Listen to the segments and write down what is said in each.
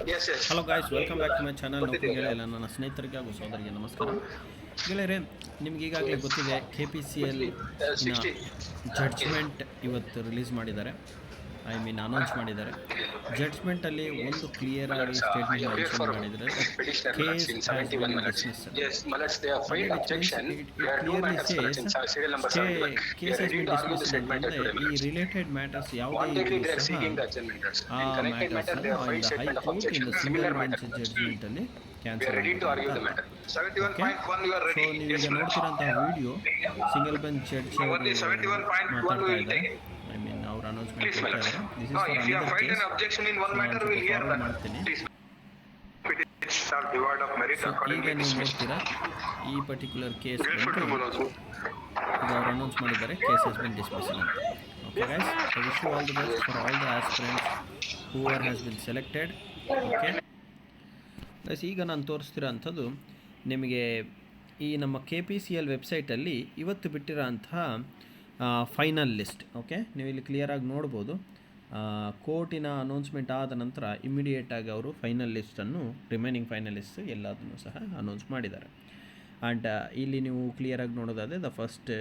Hello guys, welcome back to my channel. ನೌಕರಿ ಗೆಳೆಯಲ್ಲ ನನ್ನ ಸ್ನೇಹಿತರಿಗೆ ಹಾಗೂ ಸೋದರಿಗೆ ನಮಸ್ಕಾರ. ಗೆಳೆಯರೆ, ನಿಮ್ಗೆ ಈಗಾಗಲೇ ಗೊತ್ತಿದೆ KPCL ಇನ ಜಡ್ಜ್ಮೆಂಟ್ ಇವತ್ತು ರಿಲೀಸ್ ಮಾಡಿದ್ದಾರೆ. ಅನೌನ್ಸ್ ಮಾಡಿದ್ದಾರೆ. ಜಡ್ಜ್ಮೆಂಟಲ್ಲಿ ಒಂದು ಕ್ಲಿಯರ್ ಆಗಿ ಸ್ಟೇಟ್ಮೆಂಟ್ ಮೆನ್ಷನ್ ಮಾಡಿದರೆ case has been dismiss. It clearly says case has been dismiss ಅಂತಂದರೆ ಈ ರಿಲೇಟೆಡ್ ಮ್ಯಾಟರ್ಸ್ ಯಾವುದೇ ಇದ್ರೂ ಸಹ ಆ ಮ್ಯಾಟರ್ಸ್ನ ಹೈಕೋರ್ಟ್ ಇನ್ ಸಿಂಗಲ್ ಬೆಂಚ್ ಜಡ್ಜ್ಮೆಂಟಲ್ಲಿ ಕ್ಯಾನ್ಸಲ್ ಆಗುತ್ತೆ. ಸೊ ನೀವೀಗ ನೋಡ್ತಿರೋಂತಹ ವಿಡಿಯೋ ಸಿಂಗಲ್ ಬೆಂಚ್ ಜಡ್ಜ್ ಮಾತಾಡ್ತಾ ಇದ್ದಾರೆ. ಅವ್ರು ಅನೌನ್ಸ್ಮೆಂಟ್ ಕೊಡ್ತಾ ಇದ್ದಾರೆ. This is for another case. Forward ಮಾಡ್ತೀನಿ. ಈಗ ನೀವು ನೋಡ್ತೀರಾ ಈ ಪರ್ಟಿಕ್ಯುಲರ್ ಕೇಸ್ ಬಂದು ಈಗ ಅವ್ರು ಅನೌನ್ಸ್ ಮಾಡಿದ್ದಾರೆ ಕೇಸ್ ಹ್ಯಾಸ್ ಬಿನ್ ಡಿಸ್ಮಿಸ್ಡ್ ಅಂತ. Okay guys, I wish you all the best for all the aspirants whoever has been selected. Okay guys, ಈಗ ನಾನು ತೋರಿಸ್ತಿರೋ ಅಂಥದ್ದು ನಿಮಗೆ ಈ ನಮ್ಮ KPCL ವೆಬ್ಸೈಟಲ್ಲಿ ಇವತ್ತು ಬಿಟ್ಟಿರೋ ಅಂತಹ ಫೈನಲ್ ಲಿಸ್ಟ್. ಓಕೆ, ನೀವು ಇಲ್ಲಿ ಕ್ಲಿಯರಾಗಿ ನೋಡ್ಬೋದು. ಕೋರ್ಟಿನ ಅನೌನ್ಸ್ಮೆಂಟ್ ಆದ ನಂತರ ಇಮಿಡಿಯೇಟಾಗಿ ಅವರು ಫೈನಲ್ ಲಿಸ್ಟನ್ನು ರಿಮೈನಿಂಗ್ ಫೈನಲಿಸ್ಟ್ ಎಲ್ಲದನ್ನು ಸಹ ಅನೌನ್ಸ್ ಮಾಡಿದ್ದಾರೆ. ಆ್ಯಂಡ್ ಇಲ್ಲಿ ನೀವು ಕ್ಲಿಯರಾಗಿ ನೋಡೋದಾದರೆ the first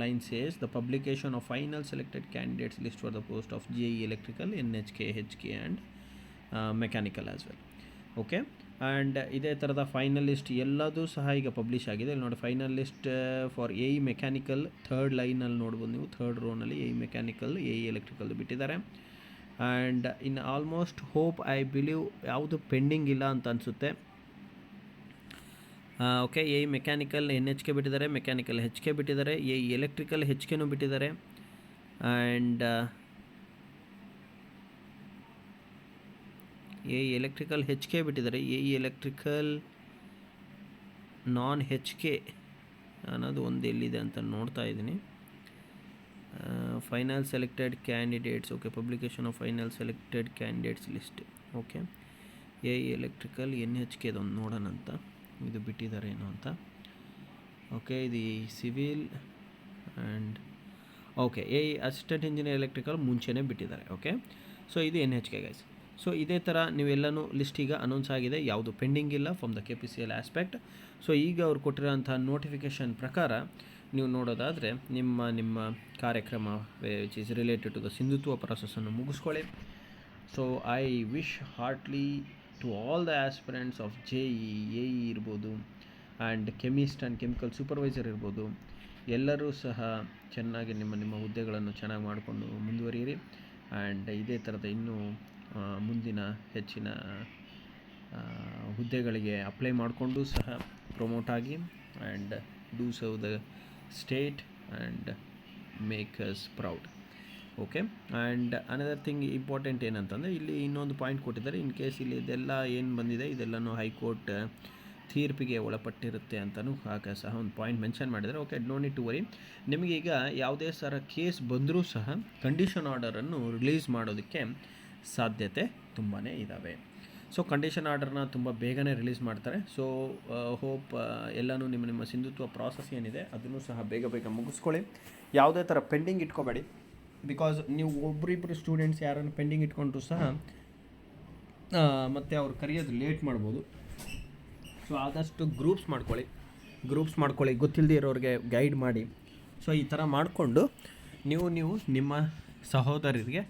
line says the publication of final selected candidates list for the post of JEE electrical, NHK, HK and mechanical as well. Okay, and ಇದೇ ಥರದ ಫೈನಲ್ ಲಿಸ್ಟ್ ಎಲ್ಲದೂ ಸಹ ಈಗ ಪಬ್ಲಿಷ್ ಆಗಿದೆ. ಇಲ್ಲಿ ನೋಡಿ, final list for AE mechanical third ಲೈನಲ್ಲಿ ನೋಡ್ಬೋದು ನೀವು. ಥರ್ಡ್ ರೋನಲ್ಲಿ AE ಮೆಕ್ಯಾನಿಕಲ್, AE ಎಲೆಕ್ಟ್ರಿಕಲ್ ಬಿಟ್ಟಿದ್ದಾರೆ. And in almost hope I believe ಯಾವುದು ಪೆಂಡಿಂಗ್ ಇಲ್ಲ ಅಂತ ಅನಿಸುತ್ತೆ. ಓಕೆ, AE ಮೆಕ್ಯಾನಿಕಲ್ NHK ಬಿಟ್ಟಿದ್ದಾರೆ, ಮೆಕ್ಯಾನಿಕಲ್ HK ಬಿಟ್ಟಿದ್ದಾರೆ, AE ಎಲೆಕ್ಟ್ರಿಕಲ್ HKನೂ ಬಿಟ್ಟಿದ್ದಾರೆ. ಆ್ಯಂಡ್ AE ಎಲೆಕ್ಟ್ರಿಕಲ್ HK ಬಿಟ್ಟಿದ್ದಾರೆ. AE ಎಲೆಕ್ಟ್ರಿಕಲ್ ನಾನ್ HK ಅನ್ನೋದು ಒಂದು ಎಲ್ಲಿದೆ ಅಂತ ನೋಡ್ತಾ ಇದ್ದೀನಿ. Final selected candidates. Okay, publication of final selected candidates list. Okay, AE electrical NHK ಇದೊಂದು ನೋಡೋಣ ಅಂತ, ಇದು ಬಿಟ್ಟಿದ್ದಾರೆ ಏನೋ ಅಂತ. ಓಕೆ, ಇದು civil and okay AE assistant engineer electrical ಮುಂಚೆನೇ ಬಿಟ್ಟಿದ್ದಾರೆ. ಓಕೆ, ಸೊ ಇದು NHK ಗೈಸ್. ಸೊ ಇದೇ ಥರ ನೀವೆಲ್ಲನೂ ಲಿಸ್ಟ್ ಈಗ ಅನೌನ್ಸ್ ಆಗಿದೆ, ಯಾವುದು ಪೆಂಡಿಂಗ್ ಇಲ್ಲ from the KPCL aspect. So ಈಗ ಅವ್ರು ಕೊಟ್ಟಿರೋಂಥ ನೋಟಿಫಿಕೇಷನ್ ಪ್ರಕಾರ ನೀವು ನೋಡೋದಾದರೆ ನಿಮ್ಮ ಕಾರ್ಯಕ್ರಮ which is related to the ಸಿಂಧುತ್ವ ಪ್ರಾಸೆಸನ್ನು ಮುಗಿಸ್ಕೊಳ್ಳಿ. So I wish heartly to all the aspirants of JEE, AE ಇರ್ಬೋದು, and chemist and chemical supervisor ಇರ್ಬೋದು, ಎಲ್ಲರೂ ಸಹ ಚೆನ್ನಾಗಿ ನಿಮ್ಮ ಹುದ್ದೆಗಳನ್ನು ಚೆನ್ನಾಗಿ ಮಾಡಿಕೊಂಡು ಮುಂದುವರಿಯಿರಿ. ಆ್ಯಂಡ್ ಇದೇ ಥರದ ಇನ್ನೂ ಮುಂದಿನ ಹೆಚ್ಚಿನ ಹುದ್ದೆಗಳಿಗೆ ಅಪ್ಲೈ ಮಾಡಿಕೊಂಡು ಸಹ ಪ್ರಮೋಟ್ ಆಗಿ and do serve the state and make us proud. Okay, and another thing important ಏನಂತಂದರೆ ಇಲ್ಲಿ ಇನ್ನೊಂದು ಪಾಯಿಂಟ್ ಕೊಟ್ಟಿದ್ದಾರೆ. ಇನ್ ಕೇಸ್ ಇಲ್ಲಿ ಇದೆಲ್ಲ ಏನು ಬಂದಿದೆ ಇದೆಲ್ಲನೂ ಹೈಕೋರ್ಟ್ ತೀರ್ಪಿಗೆ ಒಳಪಟ್ಟಿರುತ್ತೆ ಅಂತಲೂ ಸಹ ಒಂದು ಪಾಯಿಂಟ್ ಮೆನ್ಷನ್ ಮಾಡಿದ್ದಾರೆ. Okay, no need to worry. ನಿಮಗೀಗ ಯಾವುದೇ ಥರ ಕೇಸ್ ಬಂದರೂ ಸಹ ಕಂಡೀಷನ್ ಆರ್ಡರನ್ನು ರಿಲೀಸ್ ಮಾಡೋದಕ್ಕೆ ಸಾಧ್ಯತೆ ತುಂಬಾ ಇದ್ದಾವೆ. ಸೊ ಕಂಡೀಷನ್ ಆರ್ಡರ್ನ ತುಂಬ ಬೇಗನೆ ರಿಲೀಸ್ ಮಾಡ್ತಾರೆ. ಸೊ ಹೋಪ್ ಎಲ್ಲನೂ ನಿಮ್ಮ ಸಿಂಧುತ್ವ ಪ್ರಾಸೆಸ್ ಏನಿದೆ ಅದನ್ನು ಸಹ ಬೇಗ ಮುಗಿಸ್ಕೊಳ್ಳಿ. ಯಾವುದೇ ಥರ ಪೆಂಡಿಂಗ್ ಇಟ್ಕೋಬೇಡಿ. ಬಿಕಾಸ್ ನೀವು ಒಬ್ಬರಿಬ್ಬರು ಸ್ಟೂಡೆಂಟ್ಸ್ ಯಾರನ್ನು ಪೆಂಡಿಂಗ್ ಇಟ್ಕೊಂಡ್ರು ಸಹ ಮತ್ತು ಅವ್ರು ಕರೆಯೋದು ಲೇಟ್ ಮಾಡ್ಬೋದು. ಸೊ ಆದಷ್ಟು ಗ್ರೂಪ್ಸ್ ಮಾಡ್ಕೊಳ್ಳಿ, ಗೊತ್ತಿಲ್ಲದೆ ಇರೋರಿಗೆ ಗೈಡ್ ಮಾಡಿ. ಸೊ ಈ ಥರ ಮಾಡಿಕೊಂಡು ನೀವು ನಿಮ್ಮ ಸಹೋದರರಿಗೆ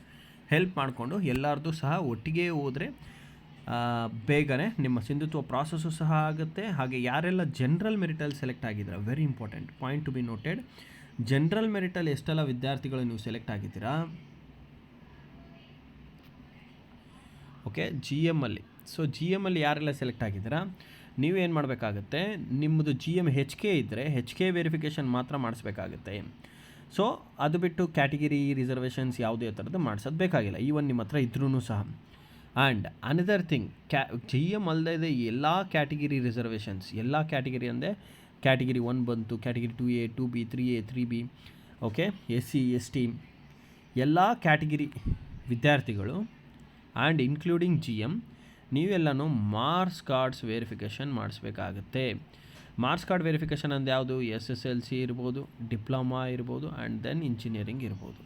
ಹೆಲ್ಪ್ ಮಾಡಿಕೊಂಡು ಎಲ್ಲರದ್ದು ಸಹ ಒಟ್ಟಿಗೆ ಹೋದರೆ ಬೇಗನೆ ನಿಮ್ಮ ಸಿಂಧುತ್ವ ಪ್ರಾಸೆಸ್ಸು ಸಹ ಆಗುತ್ತೆ. ಹಾಗೆ ಯಾರೆಲ್ಲ ಜನರಲ್ ಮೆರಿಟಲ್ಲಿ ಸೆಲೆಕ್ಟ್ ಆಗಿದ್ದೀರಾ, very important point to be noted. General ಮೆರಿಟಲ್ಲಿ ಎಷ್ಟೆಲ್ಲ ವಿದ್ಯಾರ್ಥಿಗಳು ನೀವು ಸೆಲೆಕ್ಟ್ ಆಗಿದ್ದೀರಾ, ಓಕೆ, GMಲ್ಲಿ. ಸೊ GMಲ್ಲಿ ಯಾರೆಲ್ಲ ಸೆಲೆಕ್ಟ್ ಆಗಿದ್ದೀರಾ, ನೀವೇನು ಮಾಡಬೇಕಾಗತ್ತೆ, ನಿಮ್ಮದು GM HK ಇದ್ದರೆ HK ವೆರಿಫಿಕೇಷನ್ ಮಾತ್ರ ಮಾಡಿಸ್ಬೇಕಾಗತ್ತೆ. ಸೊ ಅದು ಬಿಟ್ಟು ಕ್ಯಾಟಗಿರಿ ರಿಸರ್ವೇಷನ್ಸ್ ಯಾವುದೇ ಥರದ್ದು ಮಾಡಿಸೋದು ಬೇಕಾಗಿಲ್ಲ, ಈವನ್ ನಿಮ್ಮ ಹತ್ರ ಇದ್ರೂ ಸಹ. ಆ್ಯಂಡ್ ಅನದರ್ ಥಿಂಗ್, GM ಅಲ್ಲದೆ ಎಲ್ಲ ಕ್ಯಾಟಗಿರಿ ರಿಸರ್ವೇಷನ್ಸ್, ಎಲ್ಲ ಕ್ಯಾಟಗಿರಿ ಅಂದರೆ ಕ್ಯಾಟಗಿರಿ 1 ಬಂತು, category 2A, 2B, 3A, 3B, okay, SC, ST ಎಲ್ಲ ಕ್ಯಾಟಗಿರಿ ವಿದ್ಯಾರ್ಥಿಗಳು ಆ್ಯಂಡ್ ಇನ್ಕ್ಲೂಡಿಂಗ್ GM ನೀವೆಲ್ಲನೂ ಮಾರ್ಕ್ಸ್ ಕಾರ್ಡ್ಸ್ ವೆರಿಫಿಕೇಷನ್ ಮಾಡಿಸ್ಬೇಕಾಗತ್ತೆ. ಮಾರ್ಕ್ಸ್ ಕಾರ್ಡ್ ವೆರಿಫಿಕೇಷನ್ ಅಂದರೆ ಯಾವುದು, SSLC ಇರ್ಬೋದು, ಡಿಪ್ಲೊಮಾ ಇರ್ಬೋದು, ಆ್ಯಂಡ್ ದೆನ್ ಇಂಜಿನಿಯರಿಂಗ್ ಇರ್ಬೋದು.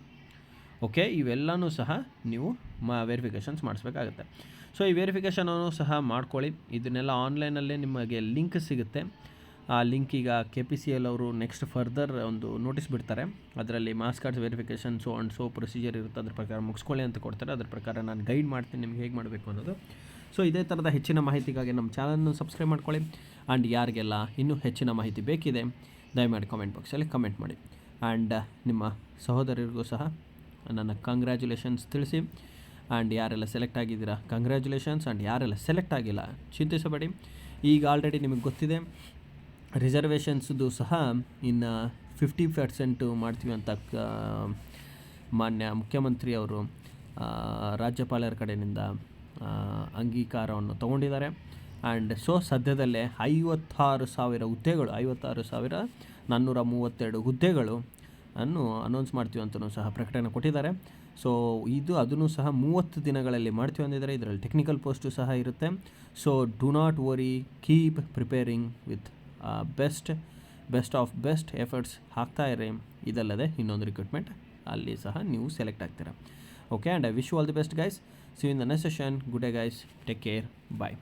ಓಕೆ, ಇವೆಲ್ಲನೂ ಸಹ ನೀವು ವೆರಿಫಿಕೇಷನ್ಸ್ ಮಾಡಿಸ್ಬೇಕಾಗುತ್ತೆ. ಸೊ ಈ ವೆರಿಫಿಕೇಷನನ್ನು ಸಹ ಮಾಡ್ಕೊಳ್ಳಿ. ಇದನ್ನೆಲ್ಲ ಆನ್ಲೈನಲ್ಲೇ ನಿಮಗೆ ಲಿಂಕ್ ಸಿಗುತ್ತೆ. ಆ ಲಿಂಕ್ ಈಗ KPCL ಅವರು ನೆಕ್ಸ್ಟ್ ಫರ್ದರ್ ಒಂದು ನೋಟಿಸ್ ಬಿಡ್ತಾರೆ. ಅದರಲ್ಲಿ marks cards verification so procedure ಇರುತ್ತೆ, ಅದ್ರ ಪ್ರಕಾರ ಮುಗಿಸ್ಕೊಳ್ಳಿ ಅಂತ ಕೊಡ್ತಾರೆ. ಅದ್ರ ಪ್ರಕಾರ ನಾನು ಗೈಡ್ ಮಾಡ್ತೀನಿ ನಿಮ್ಗೆ ಹೇಗೆ ಮಾಡಬೇಕು ಅನ್ನೋದು. ಸೊ ಇದೇ ಥರದ ಹೆಚ್ಚಿನ ಮಾಹಿತಿಗಾಗಿ ನಮ್ಮ ಚಾನಲ್ನ ಸಬ್ಸ್ಕ್ರೈಬ್ ಮಾಡ್ಕೊಳ್ಳಿ. ಆ್ಯಂಡ್ ಯಾರಿಗೆಲ್ಲ ಇನ್ನೂ ಹೆಚ್ಚಿನ ಮಾಹಿತಿ ಬೇಕಿದೆ ದಯಮಾಡಿ ಕಾಮೆಂಟ್ ಬಾಕ್ಸಲ್ಲಿ ಕಮೆಂಟ್ ಮಾಡಿ. ಆ್ಯಂಡ್ ನಿಮ್ಮ ಸಹೋದರರಿಗೂ ಸಹ ನನ್ನ ಕಂಗ್ರ್ಯಾಚುಲೇಷನ್ಸ್ ತಿಳಿಸಿ. ಆ್ಯಂಡ್ ಯಾರೆಲ್ಲ ಸೆಲೆಕ್ಟ್ ಆಗಿದ್ದೀರಾ ಕಂಗ್ರ್ಯಾಚುಲೇಷನ್ಸ್. ಆ್ಯಂಡ್ ಯಾರೆಲ್ಲ ಸೆಲೆಕ್ಟ್ ಆಗಿಲ್ಲ ಚಿಂತಿಸಬೇಡಿ, ಈಗ ಆಲ್ರೆಡಿ ನಿಮಗೆ ಗೊತ್ತಿದೆ ರಿಸರ್ವೇಷನ್ಸ್ದು ಸಹ ಇನ್ನು 50% ಮಾಡ್ತೀವಿ ಅಂತ ಮಾನ್ಯ ಮುಖ್ಯಮಂತ್ರಿ ಅವರು ರಾಜ್ಯಪಾಲರ ಕಡೆಯಿಂದ ಅಂಗೀಕಾರವನ್ನು ತೊಗೊಂಡಿದ್ದಾರೆ. ಆ್ಯಂಡ್ ಸೊ ಸದ್ಯದಲ್ಲೇ 56,432 ಹುದ್ದೆಗಳು ಅನ್ನು ಅನೌನ್ಸ್ ಮಾಡ್ತೀವಿ ಅಂತಲೂ ಸಹ ಪ್ರಕಟಣೆ ಕೊಟ್ಟಿದ್ದಾರೆ. ಸೊ ಅದನ್ನು ಸಹ 30 ದಿನಗಳಲ್ಲಿ ಮಾಡ್ತೀವಿ ಅಂದಿದ್ದಾರೆ. ಇದರಲ್ಲಿ ಟೆಕ್ನಿಕಲ್ ಪೋಸ್ಟು ಸಹ ಇರುತ್ತೆ. So do not worry, keep preparing with best of best efforts ಹಾಕ್ತಾ ಇರಿ. ಇದಲ್ಲದೆ ಇನ್ನೊಂದು ರಿಕ್ರೂಟ್ಮೆಂಟ್ ಅಲ್ಲಿ ಸಹ ನೀವು ಸೆಲೆಕ್ಟ್ ಆಗ್ತೀರಾ. Okay, and I wish you all the best guys. See you in the next session. Good day guys, take care, bye.